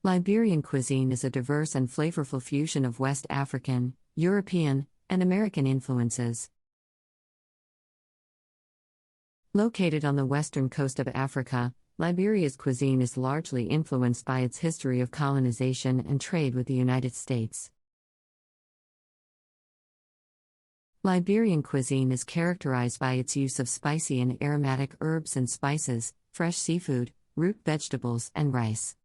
Liberian cuisine is a diverse and flavorful fusion of West African, European, and American influences. Located on the western coast of Africa, Liberia's cuisine is largely influenced by its history of colonization and trade with the United States. Liberian cuisine is characterized by its use of spicy and aromatic herbs and spices, fresh seafood, root vegetables, and rice.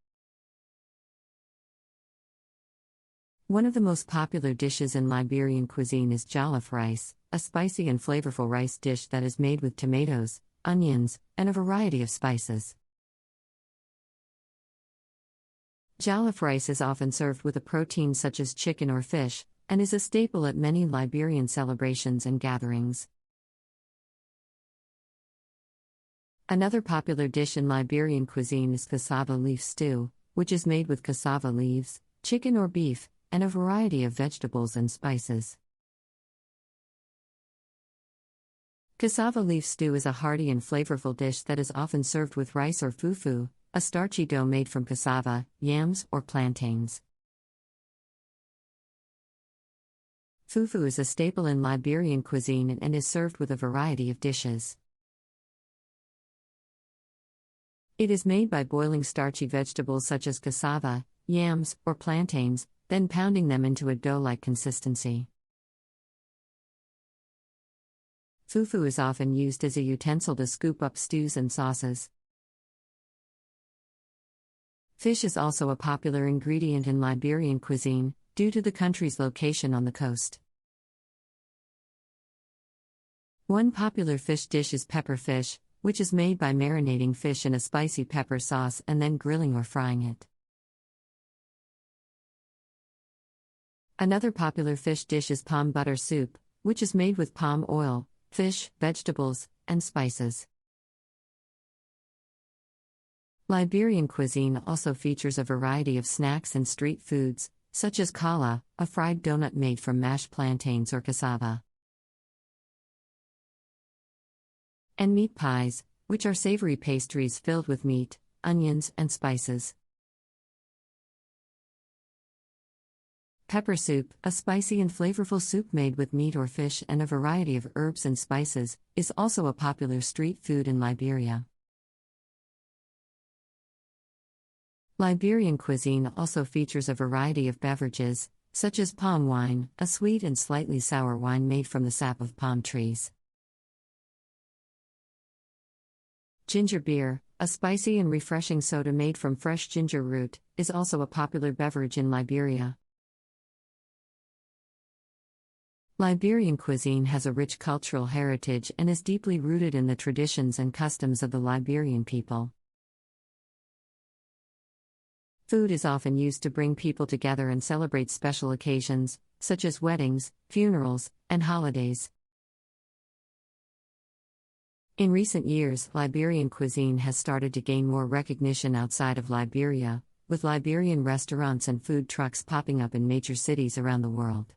One of the most popular dishes in Liberian cuisine is jollof rice, a spicy and flavorful rice dish that is made with tomatoes, onions, and a variety of spices. Jollof rice is often served with a protein such as chicken or fish, and is a staple at many Liberian celebrations and gatherings. Another popular dish in Liberian cuisine is cassava leaf stew, which is made with cassava leaves, chicken or beef, and a variety of vegetables and spices. Cassava leaf stew is a hearty and flavorful dish that is often served with rice or fufu, a starchy dough made from cassava, yams, or plantains. Fufu is a staple in Liberian cuisine and is served with a variety of dishes. It is made by boiling starchy vegetables such as cassava, yams, or plantains, then pounding them into a dough-like consistency. Fufu is often used as a utensil to scoop up stews and sauces. Fish is also a popular ingredient in Liberian cuisine, due to the country's location on the coast. One popular fish dish is pepper fish, which is made by marinating fish in a spicy pepper sauce and then grilling or frying it. Another popular fish dish is palm butter soup, which is made with palm oil, fish, vegetables, and spices. Liberian cuisine also features a variety of snacks and street foods, such as challah, a fried donut made from mashed plantains or cassava, and meat pies, which are savory pastries filled with meat, onions, and spices. Pepper soup, a spicy and flavorful soup made with meat or fish and a variety of herbs and spices, is also a popular street food in Liberia. Liberian cuisine also features a variety of beverages, such as palm wine, a sweet and slightly sour wine made from the sap of palm trees. Ginger beer, a spicy and refreshing soda made from fresh ginger root, is also a popular beverage in Liberia. Liberian cuisine has a rich cultural heritage and is deeply rooted in the traditions and customs of the Liberian people. Food is often used to bring people together and celebrate special occasions, such as weddings, funerals, and holidays. In recent years, Liberian cuisine has started to gain more recognition outside of Liberia, with Liberian restaurants and food trucks popping up in major cities around the world.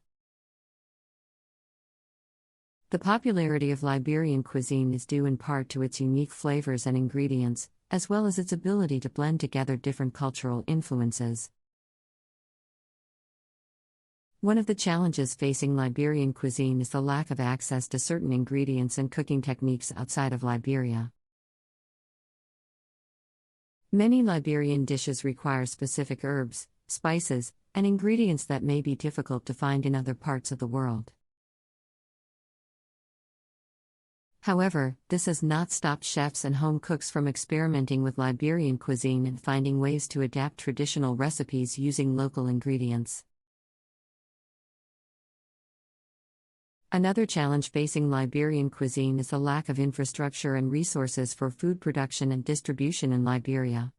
The popularity of Liberian cuisine is due in part to its unique flavors and ingredients, as well as its ability to blend together different cultural influences. One of the challenges facing Liberian cuisine is the lack of access to certain ingredients and cooking techniques outside of Liberia. Many Liberian dishes require specific herbs, spices, and ingredients that may be difficult to find in other parts of the world. However, this has not stopped chefs and home cooks from experimenting with Liberian cuisine and finding ways to adapt traditional recipes using local ingredients. Another challenge facing Liberian cuisine is the lack of infrastructure and resources for food production and distribution in Liberia.